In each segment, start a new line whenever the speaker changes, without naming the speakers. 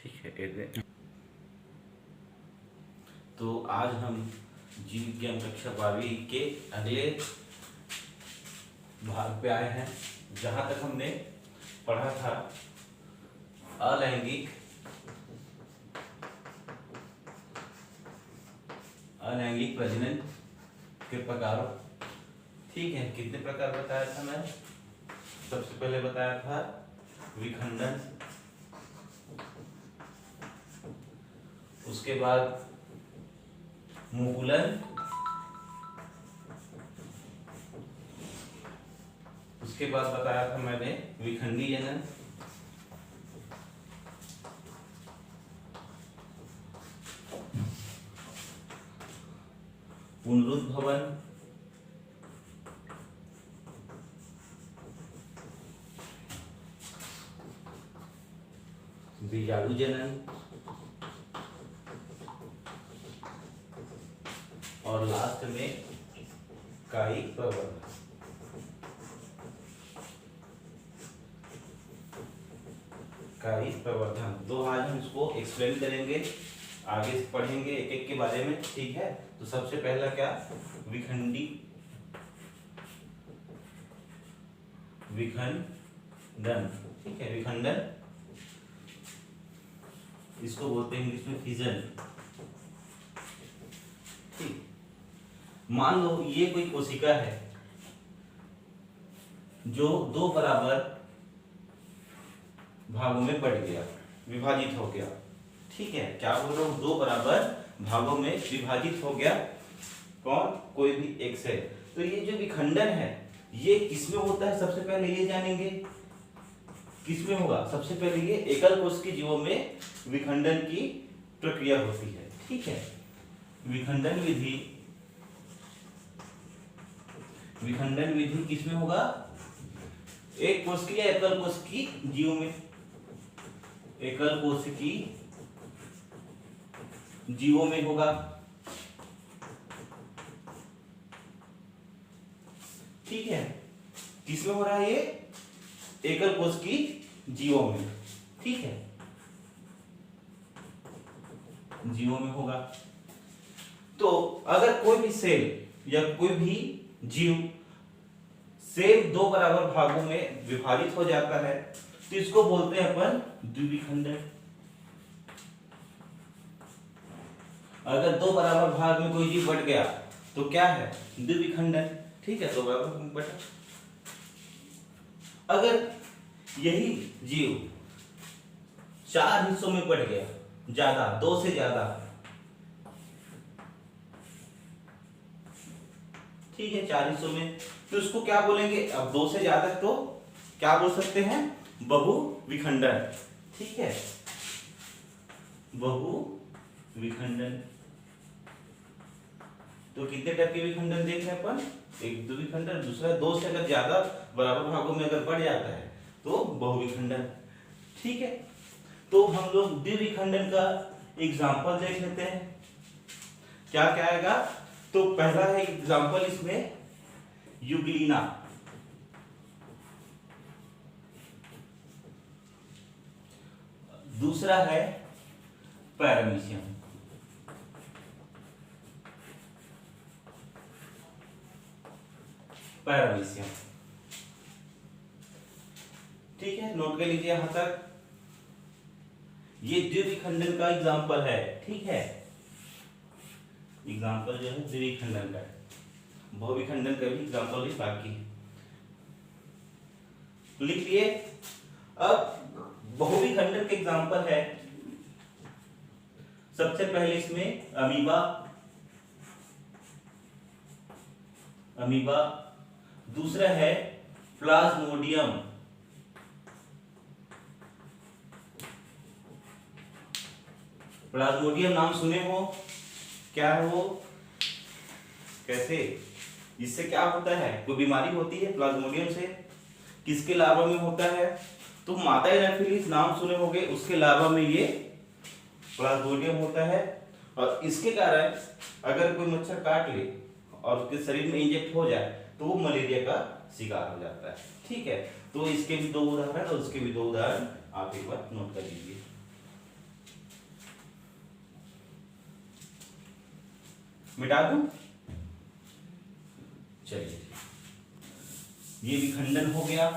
ठीक है। तो आज हम जीव विज्ञान कक्षा 12वीं के अगले भाग पे आए हैं, जहां तक हमने पढ़ा था अलैंगिक प्रजनन के प्रकारों। ठीक है, कितने प्रकार बताया था मैं? सबसे पहले बताया था विखंडन, उसके बाद मुकुलन, उसके बाद बताया था मैंने विखंडी जनन, पुनरुद्भवन, बीजाणु जनन और लास्ट में कायिक प्रवर्धन। कायिक प्रवर्धन तो आज हम इसको एक्सप्लेन करेंगे, आगे पढ़ेंगे एक एक के बारे में। ठीक है, तो सबसे पहला क्या? विखंडन। ठीक है, विखंडन, इसको बोलते हैं इंग्लिश में फिजन। ठीक, मान लो ये कोई कोशिका है जो दो बराबर भागों में बढ़ गया, विभाजित हो गया। ठीक है, क्या बोल रहा हूं? दो बराबर भागों में विभाजित हो गया। कौन? कोई भी एक से। तो ये जो विखंडन है ये किसमें होता है? सबसे पहले ये जानेंगे किसमें होगा। सबसे पहले ये एकल कोशिकीय जीवों में विखंडन की प्रक्रिया होती है। ठीक है, विखंडन विधि किसमें होगा? एक कोशिकीय या एकल कोशिकीय जीवों में। एकल कोशिकीय जीवों में होगा। ठीक है, किसमें हो रहा है ये? एकल कोशिकीय जीवों में। ठीक है, जीवों में होगा। तो अगर कोई भी सेल या कोई भी जीव सेल दो बराबर भागों में विभाजित हो जाता है तो इसको बोलते हैं अपन द्विविखंडन। अगर दो बराबर भाग में कोई जीव बट गया तो क्या है? द्विविखंडन। ठीक है, दो बराबर में बटा। अगर यही जीव चार हिस्सों में बट गया, ज्यादा, दो से ज्यादा, ठीक है, चार हिस्सों में, तो उसको क्या बोलेंगे? अब दो से ज्यादा तो क्या बोल सकते हैं? बहुविखंडन। ठीक है, बहुविखंडन। तो कितने टाइप के विखंडन देख रहे हैं अपन? एक द्विविखंडन, दूसरा दो से अगर ज्यादा बराबर भागों में अगर बढ़ जाता है तो बहुविखंडन। ठीक है, तो हम लोग द्विविखंडन का एग्जांपल देख लेते हैं। क्या क्या आएगा? तो पहला है एग्जांपल इसमें यूग्लिना। दूसरा है पैरामीशियम। ठीक है, नोट कर लीजिए यहां तक। ये द्विविखंडन का एग्जांपल है। ठीक है, एग्जांपल जो है द्विविखंडन का। बहुविखंडन का भी एग्जांपल ही बाकी है, लिख लिए। अब बहुविखंडन के एग्जांपल है, सबसे पहले इसमें अमीबा, दूसरा है प्लाज्मोडियम, नाम सुने हो? क्या है वो? कैसे, इससे क्या होता है? कोई बीमारी होती है प्लाज्मोडियम से? किसके लार्वा में होता है? तो मादा एनाफिलिस नाम सुने होंगे, उसके लार्वा में ये प्लाज्मोडियम होता है। और इसके कारण अगर कोई मच्छर काट ले और उसके शरीर में इंजेक्ट हो जाए तो वो मलेरिया का शिकार हो जाता है। ठीक है, तो इसके भी दो उदाहरण और उसके भी दो उदाहरण आप एक बार नोट कर लीजिए। मिटा दूं? चलिए, ये विखंडन हो गया।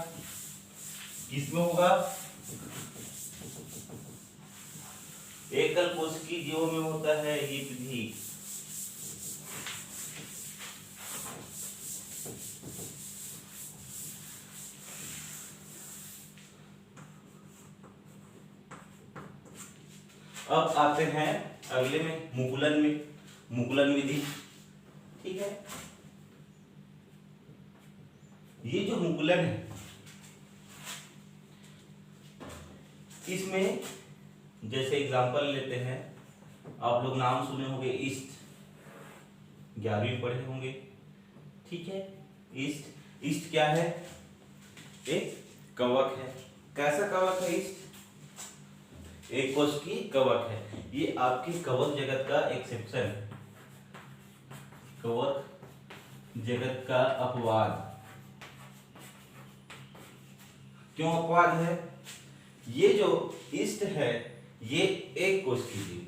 किसमें होगा? एकल कोशिकीय जीवों में होता है ये विधि। अब आते हैं अगले में, मुकुलन में, मुकुलन विधि। ठीक है, ये जो मुकुलन है इसमें जैसे एग्जांपल लेते हैं, आप लोग नाम सुने होंगे ईस्ट, 11वीं पढ़े होंगे। ठीक है, ईस्ट, ईस्ट क्या है? एक कवक है। कैसा कवक है ईस्ट? एक कोशिकीय कवक है। ये आपके कवक जगत का एक्सेप्शन है, कवक जगत का अपवाद। क्यों अपवाद है? ये जो ईस्ट है ये एक कोशिकीय जीव,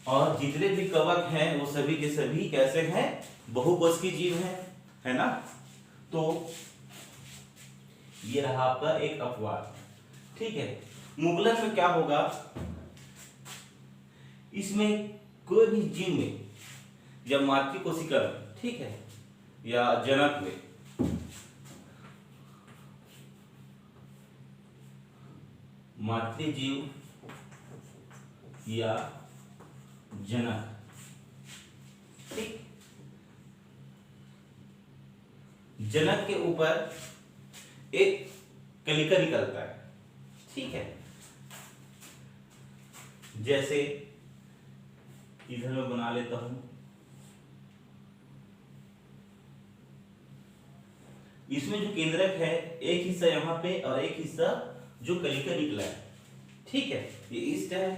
और जितने भी कवक हैं वो सभी के सभी कैसे हैं? बहुकोशिकीय जीव हैं, है ना? तो ये रहा आपका एक अपवाद। ठीक है, मुकुलन में क्या होगा? इसमें कोई भी जीव में जब मातृ कोशिका, ठीक है, या जनक में मातृ जीव या जनक, ठीक, जनक के ऊपर एक कलिका निकलता है। ठीक है, जैसे इधर मैं बना लेता हूं, इसमें जो केंद्रक है एक हिस्सा यहाँ पे और एक हिस्सा जो कलिका निकला है। ठीक है, ये ईस्ट है।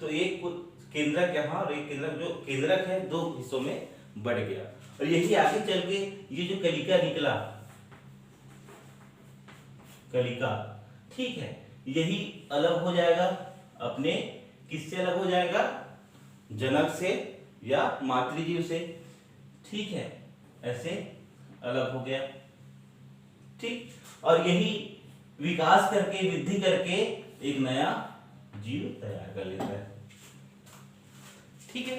तो एक केंद्रक यहाँ और एक केंद्रक, जो केंद्रक है दो हिस्सों में बढ़ गया, और यही आगे चल के ये जो कलिका निकला, कलिका, ठीक है, यही अलग हो जाएगा अपने, किससे अलग हो जाएगा? जनक से या मातृजीव से। ठीक है, ऐसे अलग हो गया। ठीक, और यही विकास करके, वृद्धि करके एक नया जीव तैयार कर लेता है। ठीक है,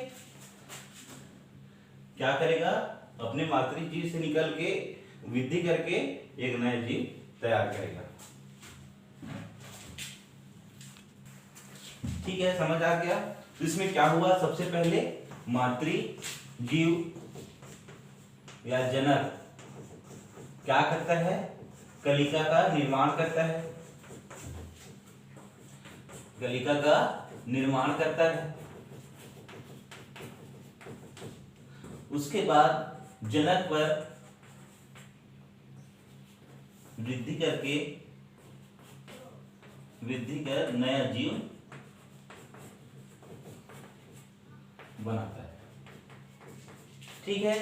क्या करेगा? अपने मातृजीव से निकल के वृद्धि करके एक नया जीव तैयार करेगा। ठीक है, समझ आ गया? तो इसमें क्या हुआ? सबसे पहले मातृजीव या जनक क्या करता है? कलिका का निर्माण करता है, कलिका का निर्माण करता है। उसके बाद जनक पर वृद्धि करके, वृद्धि कर नया जीव बनाता है। ठीक है,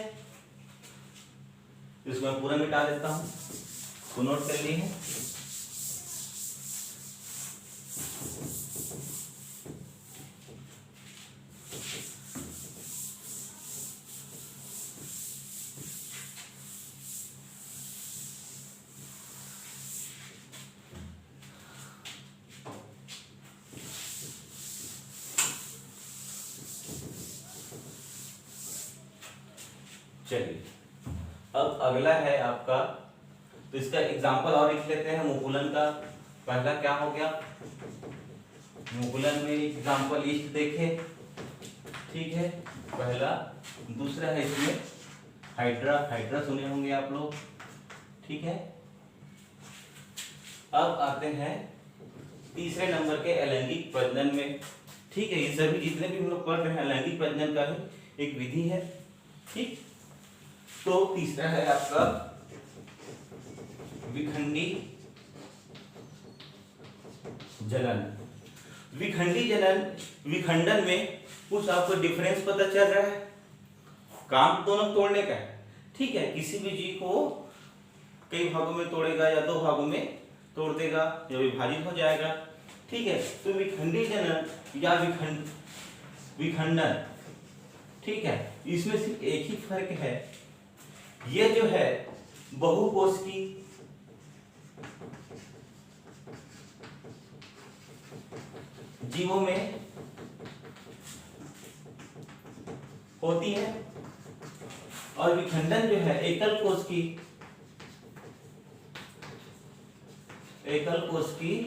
इसको मैं पूरा मिटा देता हूं, तो नोट कर लिए हैं। चलिए, अब अगला है आपका, तो इसका एग्जांपल और लिख लेते हैं मुकुलन का। पहला क्या हो गया? मुकुलन में एग्जांपल ईस्ट देखे, ठीक है, पहला। दूसरा है इसमें हाइड्रा, हाइड्रा सुने होंगे आप लोग। ठीक है, अब आते हैं तीसरे नंबर के अलैंगिक प्रजनन में। ठीक है, ये सभी जितने भी हम लोग पढ़ रहे हैं अलैंगिक प्रजनन का ही एक विधि है। ठीक, तो तीसरा है आपका विखंडी जनन। विखंडी जनन, विखंडन में कुछ आपको डिफरेंस पता चल रहा है? काम दोनों तोड़ने का है। ठीक है, किसी भी जीव को कई भागों में तोड़ेगा या दो भागों में तोड़ देगा या विभाजित हो जाएगा। ठीक है, तो विखंडी जनन या विखंडन, ठीक है, इसमें सिर्फ एक ही फर्क है, ये जो है बहुकोशिकीय जीवों में होती है और विखंडन जो है एकल कोशिकीय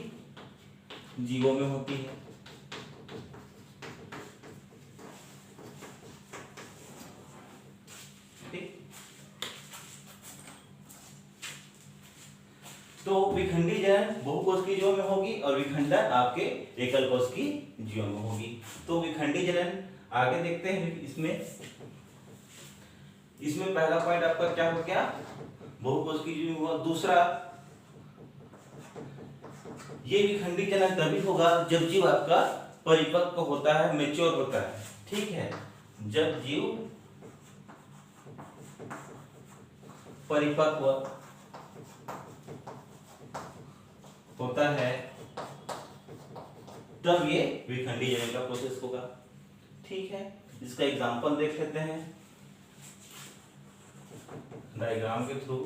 जीवों में होती है। ठीक, तो विखंडी जनन बहुकोशिकीय जीवों में होगी और विखंडन आपके एकल कोशिकीय जीवों में होगी। तो विखंडी जनन आगे देखते हैं। इसमें पहला पॉइंट आपका क्या हो गया, बहुकोशिकीय जीव हुआ। दूसरा, ये विखंडी जनन तभी होगा जब जीव आपका परिपक्व होता है, मैच्योर होता है। ठीक है, जब जीव परिपक्व होता है तब ये विखंडी जनन का प्रोसेस होगा। ठीक है, इसका एग्जांपल देख लेते हैं डायग्राम के थ्रू।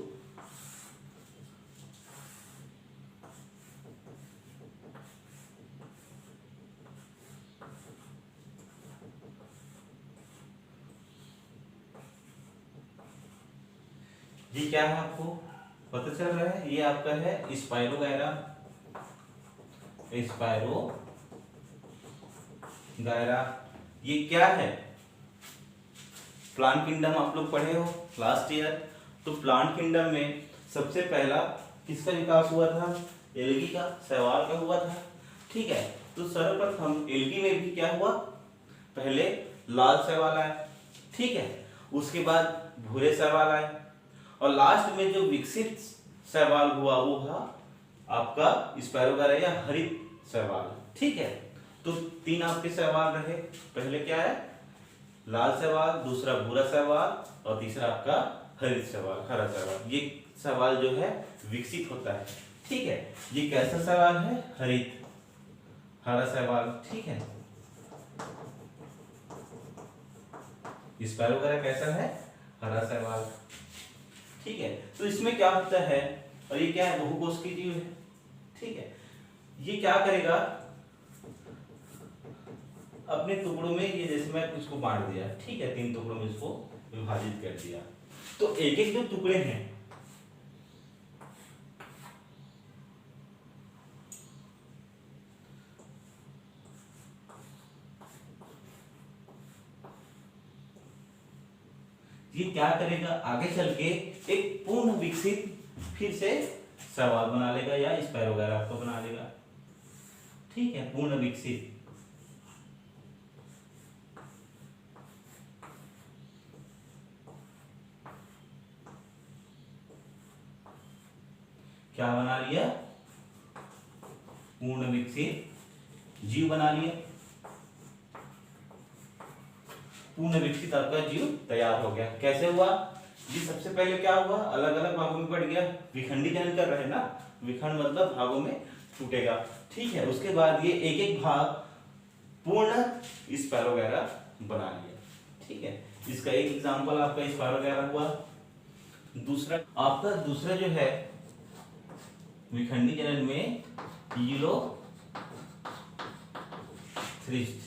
ये क्या है आपको पता चल रहा है, ये आपका है स्पाइरोगायरा। स्पाइरोगायरा ये क्या है, प्लांट किंगडम आप लोग पढ़े हो लास्ट ईयर। तो प्लांट किंगडम में सबसे पहला किसका विकास हुआ था, एल्गी का, शैवाल का हुआ था। ठीक है, तो सर्वप्रथम एल्गी में भी क्या हुआ, पहले लाल शैवाल आए, ठीक है, उसके बाद भूरे शैवाल आए और लास्ट में जो विकसित शैवाल हुआ वो था आपका स्पाइरोगायरा या हरित शैवाल। ठीक है, तो तीन आपके शैवाल रहे, पहले क्या है लाल शैवाल, दूसरा भूरा शैवाल और तीसरा आपका हरित शैवाल, हरा शैवाल। ये शैवाल जो है विकसित होता है। ठीक है, ये कैसा शैवाल है, हरित, हरा शैवाल। ठीक है, स्पाइरोगायरा कैसा है, हरा शैवाल। ठीक है, तो इसमें क्या होता है, और ये क्या है बहुकोशिकीय जीव है। ठीक है, ये क्या करेगा अपने टुकड़ों में, ये जैसे मैं इसको बांट दिया, ठीक है, तीन टुकड़ों में इसको विभाजित कर दिया, तो एक एक जो टुकड़े हैं ये क्या करेगा, आगे चल के एक पूर्ण विकसित फिर से शैवाल बना लेगा या स्पाइरोगायरा आपको बना लेगा। ठीक है, पूर्ण विकसित। क्या बना लिया, पूर्ण विकसित जीव बना लिया। पूर्ण विकसित आपका जीव तैयार हो गया। कैसे हुआ जी, सबसे पहले क्या हुआ, अलग अलग भागों में बढ़ गया, विखंडी जनन कर रहे हैं ना, विखंड मतलब भागों में टूटेगा। ठीक है, उसके बाद ये एक एक भाग पूर्ण स्पाइरोगायरा बना लिया। ठीक है, इसका एक एग्जांपल आपका स्पाइरोगायरा हुआ। दूसरा आपका दूसरा जो है विखंडी जनन में यूलोथ्रिस्ट,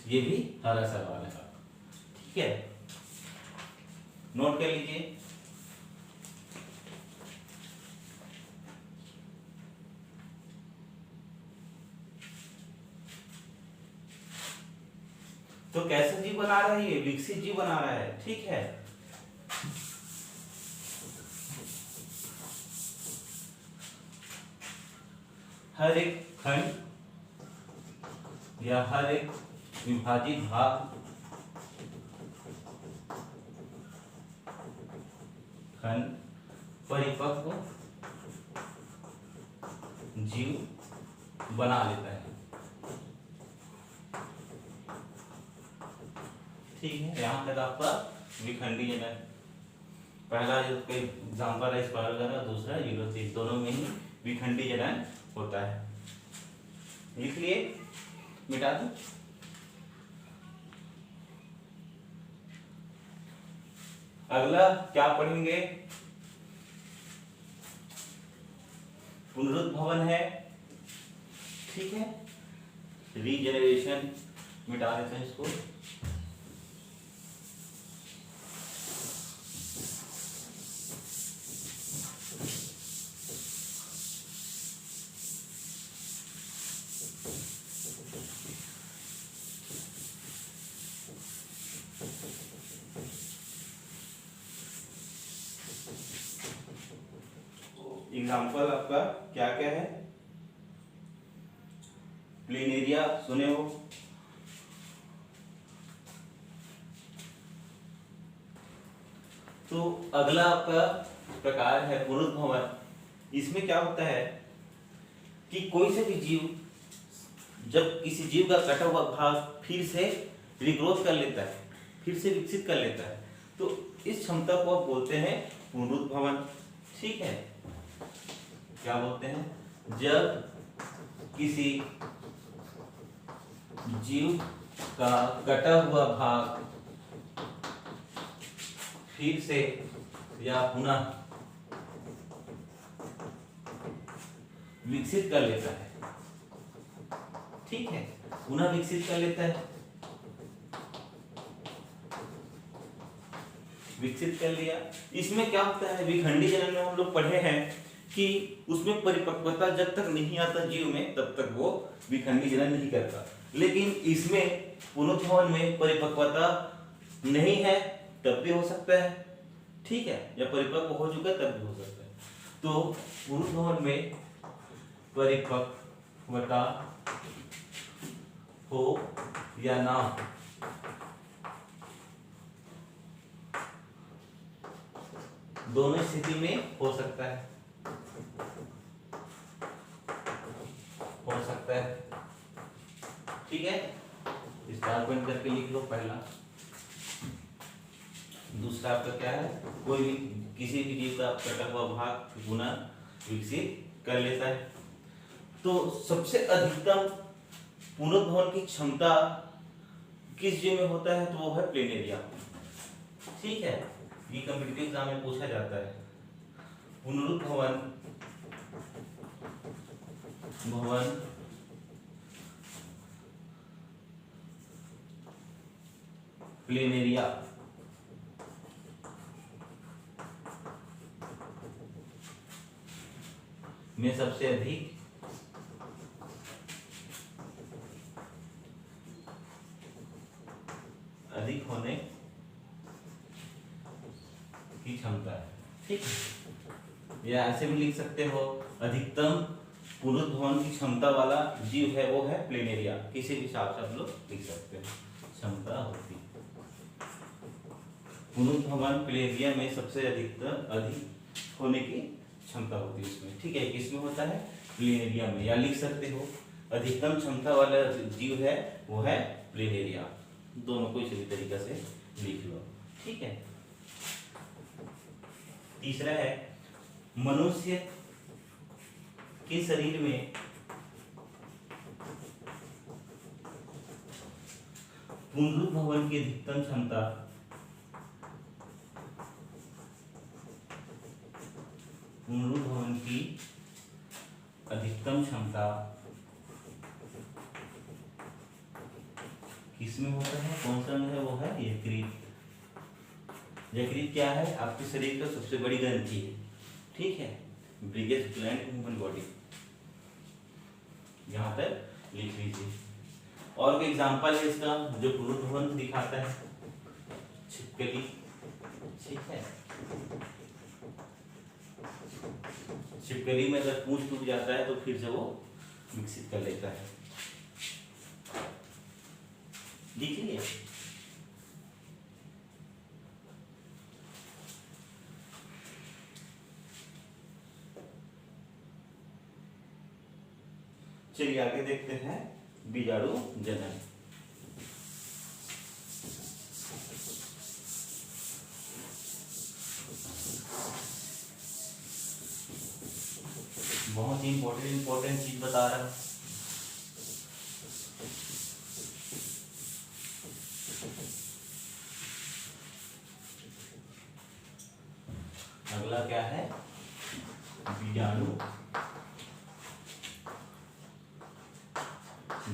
ये भी हरा शैवाल है। ठीक है, नोट कर लीजिए। तो कैसे जीव बना रहा है, ये विकसित जीव बना रहा है। ठीक है, हर एक खंड या हर एक विभाजित भाग खंड परिपक्व जीव बना लेता है। ठीक है, यहां तक आपका विखंडी जनन। पहला जो कोई एग्जाम्पल है स्पाइरल का, दूसरा यूलोसिस, दोनों में ही विखंडी जनन होता है। लिख लिए, मिटा दो। अगला क्या पढ़ेंगे, पुनरुद्भवन है, ठीक है, रीजनरेशन, मिटा देते हैं इसको। एग्जाम्पल आपका क्या क्या है, प्लेनेरिया सुने हो, तो अगला आपका प्रकार है पुनरुद्भवन। इसमें क्या होता है कि कोई से भी जीव जब किसी जीव का कटा हुआ भाग फिर से रिग्रोथ कर लेता है, फिर से विकसित कर लेता है, तो इस क्षमता को आप बोलते हैं पुनरुद्भवन, ठीक है। क्या बोलते हैं, जब किसी जीव का कटा हुआ भाग फिर से या पुनः विकसित कर लेता है, ठीक है, पुनः विकसित कर लेता है, विकसित कर लिया। इसमें क्या होता है, विखंडी जनन में हम लोग पढ़े हैं कि उसमें परिपक्वता जब तक नहीं आता जीव में तब तक वो विखंडी जनन नहीं करता, लेकिन इसमें पुनरुद्भवन में परिपक्वता नहीं है तब भी हो सकता है, ठीक है, या परिपक्व हो चुका है तब भी हो सकता है। तो पुनरुद्भवन में परिपक्वता हो या ना हो, दोनों स्थिति में हो सकता है, हो सकता है, ठीक है। स्टार पॉइंट करके लिख लो पहला। दूसरा आपका क्या है, कोई भी किसी भी जीव का कटा हुआ भाग पुनः विकसित कर लेता है। तो सबसे अधिकतम पुनरुद्भवन की क्षमता किस जीव में होता है, तो वो है प्लेनेरिया, ठीक है। ये कॉम्पिटिटिव एग्जाम में पूछा जाता है, पुनरुद्भवन भवन प्लेनेरिया में सबसे अधिक होने की क्षमता है, ठीक है। या ऐसे भी लिख सकते हो, अधिकतम पुनरुद्भवन की क्षमता वाला जीव है वो है प्लेनेरिया, किसी भी हिसाब से आप लोग लिख सकते हो, क्षमता होती है पुनरुद्भवन प्लेनेरिया में सबसे अधिक होने की क्षमता होती है इसमें, ठीक है। किसमें होता है, प्लेनेरिया में, या लिख सकते हो अधिकतम क्षमता वाला जीव है वो है प्लेनेरिया, दोनों को इसी तरीके से लिख लो, ठीक है। तीसरा है, मनुष्य के शरीर में पुनरुद्भवन की अधिकतम क्षमता पुनरुद्भवन की अधिकतम क्षमता किसमें होता है, कौन सा अंग है, वो है यकृत। यकृत क्या है, आपके शरीर का सबसे बड़ी ग्रंथि है, ठीक है, biggest gland in human body, यहाँ पर लिख लीजिए। और कोई एग्जांपल है इसका जो पुनरुद्भवन दिखाता है, छिपकली, ठीक है। छिपकली में अगर पूंछ टूट जाता है तो फिर से वो विकसित कर लेता है, लिख लिया। चलिए आगे देखते हैं बीजाणु जनन। बहुत ही इंपॉर्टेंट चीज बता रहा हूं। अगला क्या है, बीजाणु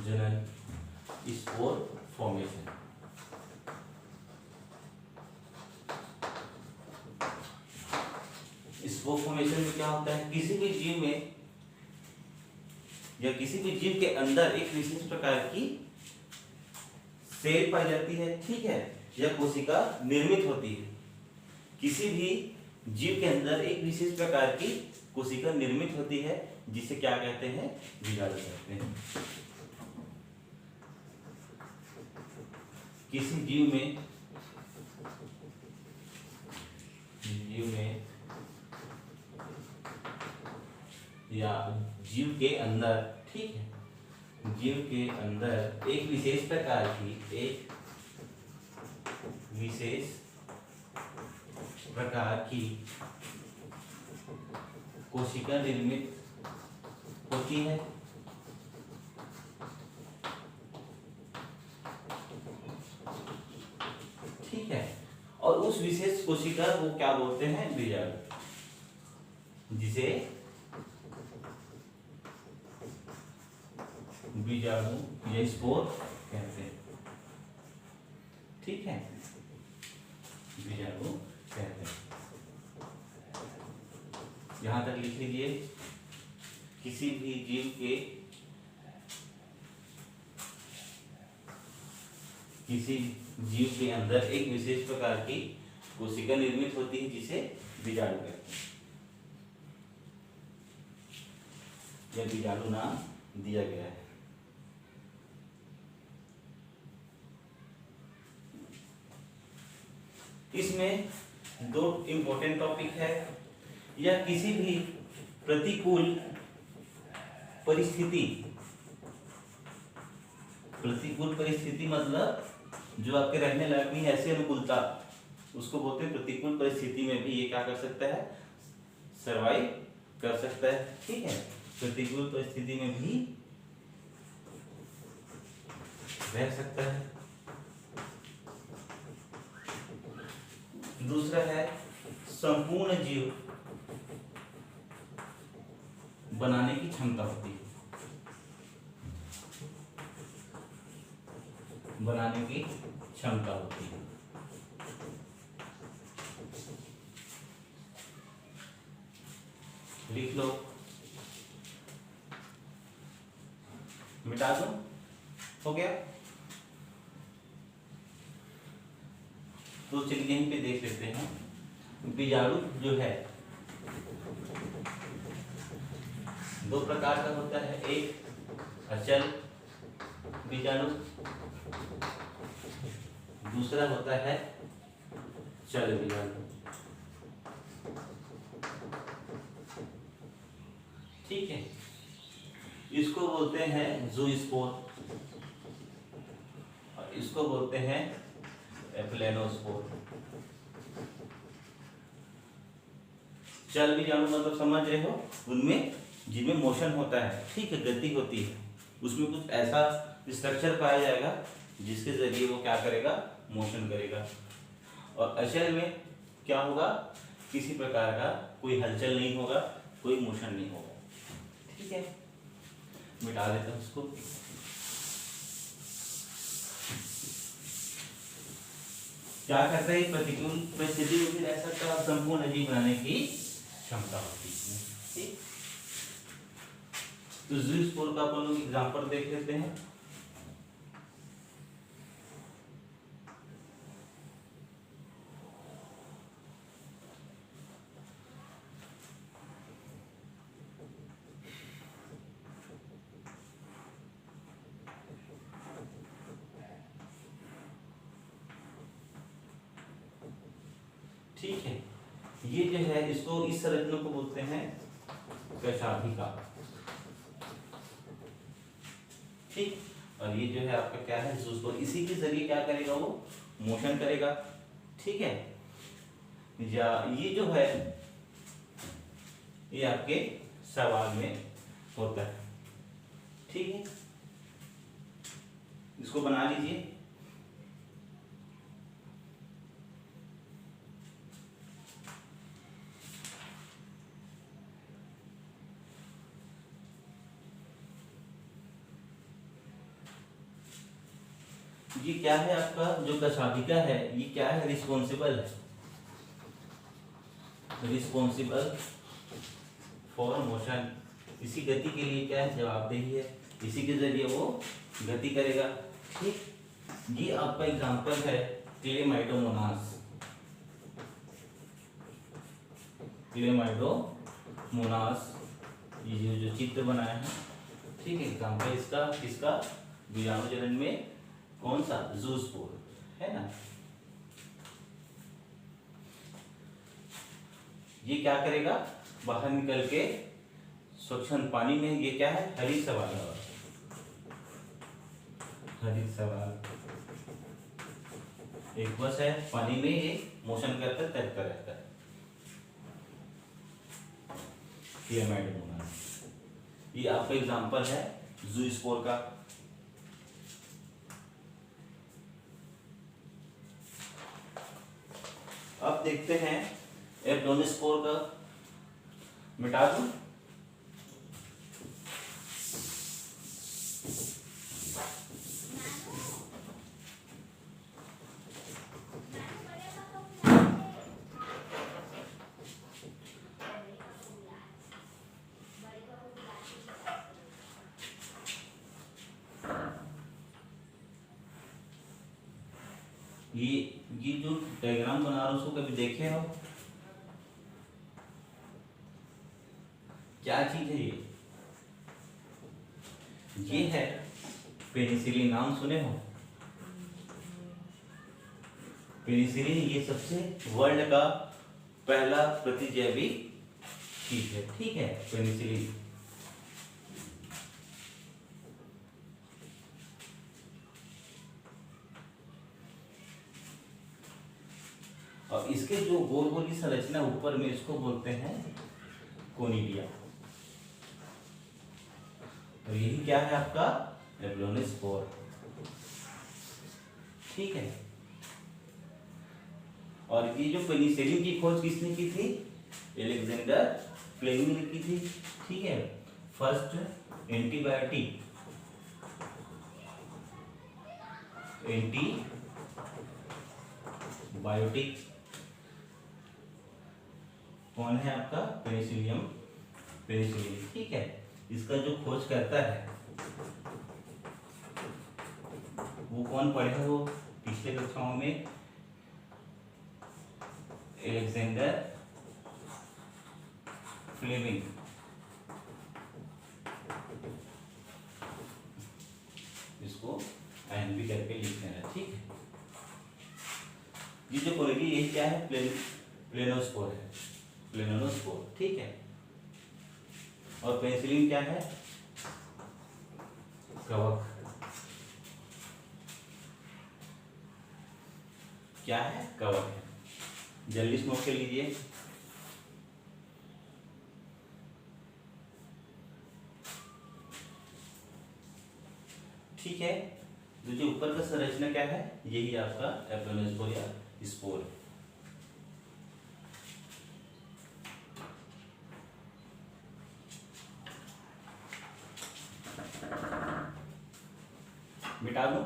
जनन, स्पोर फॉर्मेशन। स्पोर फॉर्मेशन में क्या होता है, किसी भी जीव में या किसी भी जीव के अंदर एक विशेष प्रकार की सेल पाई जाती है, ठीक है, या कोशिका निर्मित होती है। किसी भी जीव के अंदर एक विशेष प्रकार की कोशिका निर्मित होती है, जिसे क्या कहते हैं, बीजाणु कहते हैं। किसी जीव में या जीव के अंदर, ठीक है, जीव के अंदर एक विशेष प्रकार की कोशिका निर्मित होती है, ठीक है, और उस विशेष कोशिका को क्या बोलते हैं, बीजाणु, जिसे बीजाणु या स्पोर कहते हैं, ठीक है, बीजाणु कहते हैं। यहां तक लिख लीजिए, किसी भी जीव के अंदर एक विशेष प्रकार की कोशिका निर्मित होती है, जिसे बीजाणु कहते हैं, यह बीजाणु नाम दिया गया है। इसमें दो इंपॉर्टेंट टॉपिक है, या किसी भी प्रतिकूल परिस्थिति मतलब जो आपके रहने लायक नहीं, ऐसी अनुकूलता, उसको बोलते हैं प्रतिकूल परिस्थिति में भी ये क्या कर सकता है, सरवाइव कर सकता है, ठीक है, प्रतिकूल परिस्थिति में भी रह सकता है। दूसरा है संपूर्ण जीव बनाने की क्षमता होती है, बनाने की क्षमता होती है। लिख लो, मिटा दो, हो गया। तो चलिए यहीं पे देख लेते हैं, बीजाणु जो है दो प्रकार का होता है, एक अचल बीजाणु, दूसरा होता है चल बीजाणु, ठीक है। इसको बोलते हैं ज़ूस्पोर और इसको बोलते हैं एप्लेनोस्पोर। चल बीजाणु मतलब समझ रहे हो, उनमें जिनमें मोशन होता है, ठीक है, गति होती है, उसमें कुछ ऐसा स्ट्रक्चर पाया जाएगा जिसके जरिए वो क्या करेगा, मोशन करेगा। और अचल में क्या होगा, किसी प्रकार का कोई हलचल नहीं होगा, कोई मोशन नहीं होगा, ठीक है। मिटा देता हूं इसको। क्या करता है, प्रतिकूल परिस्थिति में भी रह सकता है और संपूर्ण जीव बनाने की क्षमता होती है, ठीक। तो ज़ूस्पोर का अपन लोग एग्जांपल देख लेते हैं। ठीक है, ये जो है इसको, इस संरचना को बोलते हैं कशाभिका, ठीक। और ये जो है आपका क्या है, ज़ूस्पोर, इसी के जरिए क्या करेगा, वो मोशन करेगा, ठीक है। या ये जो है ये आपके सवाल में होता है। ठीक है, इसको बना लीजिए। ये क्या है आपका जो कशाभिका है, ये क्या है? रिस्पॉन्सिबल है, रिस्पॉन्सिबल फॉर मोशन। इसी गति के लिए क्या है? जवाबदेही है, इसी के जरिए वो गति करेगा। ठीक, ये आपका एग्जांपल है क्लेमाइडोमोनास। क्लेमाइडोमोनास, ये जो चित्र बनाया है, ठीक है, एग्जांपल इसका किसका? बीजाणु जनन में कौन सा? जूस्पोर, है ना। ये क्या करेगा? बाहर निकल के स्वच्छंद पानी में, ये क्या है? हरित सवाल है, हरित सवाल एक बस है, पानी में ये मोशन करता है, तैरता रहता है। क्लेमाइडोमोनास, ये आपका एग्जांपल है जूस्पोर का। अब देखते हैं एब्डोनिस्पोर का। मिटा दूं? ये जो डायग्राम बना रहा हूं उसको कभी देखे हो? क्या चीज है ये है पेनिसिलिन। नाम सुने हो? पेनिसिलिन ये सबसे वर्ल्ड का पहला प्रतिजैविक चीज है। ठीक है, पेनिसिलिन। और इसके जो गोल गोल की संरचना ऊपर में, इसको बोलते हैं कोनिडिया। और यही क्या है आपका? एब्डोनिस्पोर। ठीक है, और ये जो पेनिसिलिन की खोज किसने की थी? अलेक्जेंडर फ्लेमिंग ने की थी। ठीक है, फर्स्ट एंटीबायोटिक कौन है आपका? Penicillium, penicillin. ठीक है, इसका जो खोज करता है वो कौन पढ़े हो पिछले कक्षाओं में? Alexander Fleming. इसको एन भी करके लिखते हैं। ठीक है, ये जो कोनिडी, यही क्या है? प्लेनोस्पोर है, प्लेनोस्पोर। ठीक है, और पेनिसिलिन क्या है? कवक। क्या है? कवक है। जल्दी से नोट कर लीजिए। ठीक है, तो जो ऊपर का संरचना क्या है? यही आपका एब्डोनिस्पोर या स्पोर है। मिटा दो।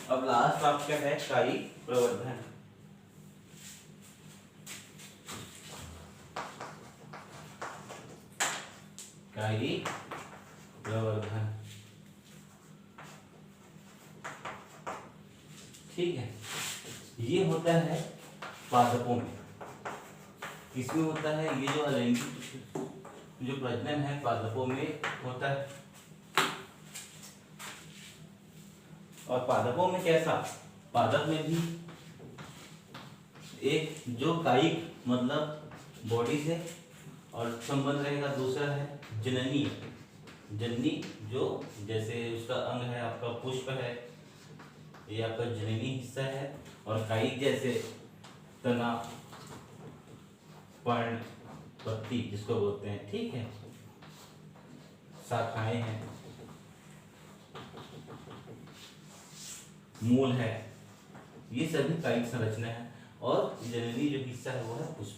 अब लास्ट आपका है कायी प्रवर्धन। कायी प्रवर्धन, ठीक है, ये होता है पादपों में। किसमें होता है? ये जो अलैंगिक जो प्रजनन है पादपों में होता है। और पादपों में कैसा? पादप में भी एक जो कायिक मतलब बॉडी से और संबंध रहेगा, दूसरा है जननी। जननी जो जैसे उसका अंग है आपका पुष्प है, ये आपका जननी हिस्सा है। और कायिक जैसे तना, पर्ण, पत्ती जिसको बोलते हैं, ठीक है, शाखाएं हैं, मूल है, ये सभी कायिक संरचना है। और जननी जो हिस्सा है वो है पुष्प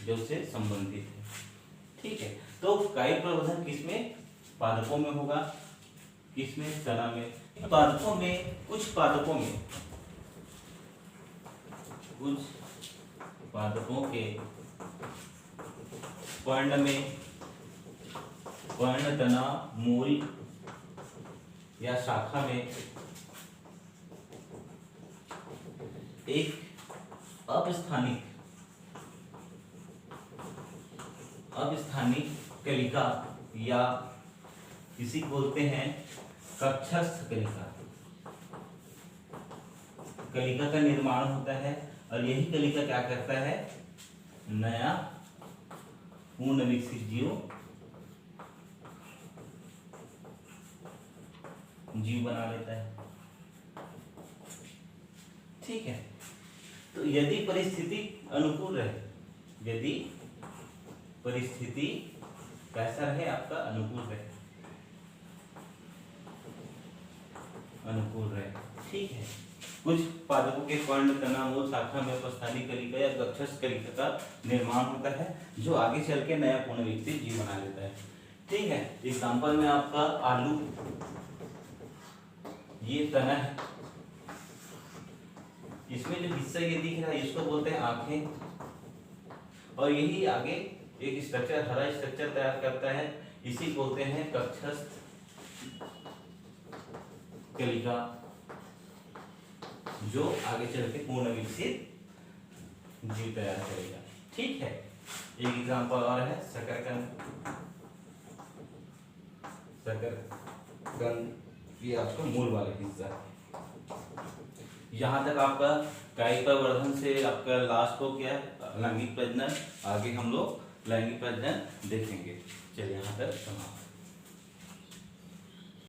जो से संबंधित है, ठीक है। तो कायिक प्रवर्धन किसमें? पादपों में होगा, किसमें? तना में। पादपों में कुछ पादपों के पर्ण में, पर्ण, तना, मूल या शाखा में एक अपस्थानिक कलिका या इसी को बोलते हैं कक्षस्थ कलिका, कलिका का निर्माण होता है। और यही कलिका क्या करता है? नया पूर्ण विकसित जीव बना लेता है, ठीक है। तो यदि परिस्थिति अनुकूल रहे, यदि परिस्थिति कैसा रहे आपका? अनुकूल रहे, ठीक है। कुछ पादपों के पर्ण, तना, मूल, शाखा में उपस्थानिक कलिका या कक्षस्थ कलिका का निर्माण होता है जो आगे चल के नया पूर्ण विकसित जीव बना लेता है, ठीक है। एग्जाम्पल में आपका आलू, ये तना है, इसमें जो हिस्सा ये दिख रहा है इसको बोलते हैं आंखें। और यही आगे एक स्ट्रक्चर, हरा स्ट्रक्चर तैयार करता है, इसी बोलते हैं कक्षस्थ कलिका, जो आगे चल के पूर्ण विकसित जीव तैयार करेगा, ठीक है। एक एग्जांपल और है शकरकंद। ये आपका मूल वाला हिस्सा। यहाँ तक आपका कायिक प्रवर्धन से आपका लास्ट को क्या है? लैंगिक प्रजनन। आगे हम लोग लैंगिक प्रजनन देखेंगे। चलिए यहाँ तक समाप्त।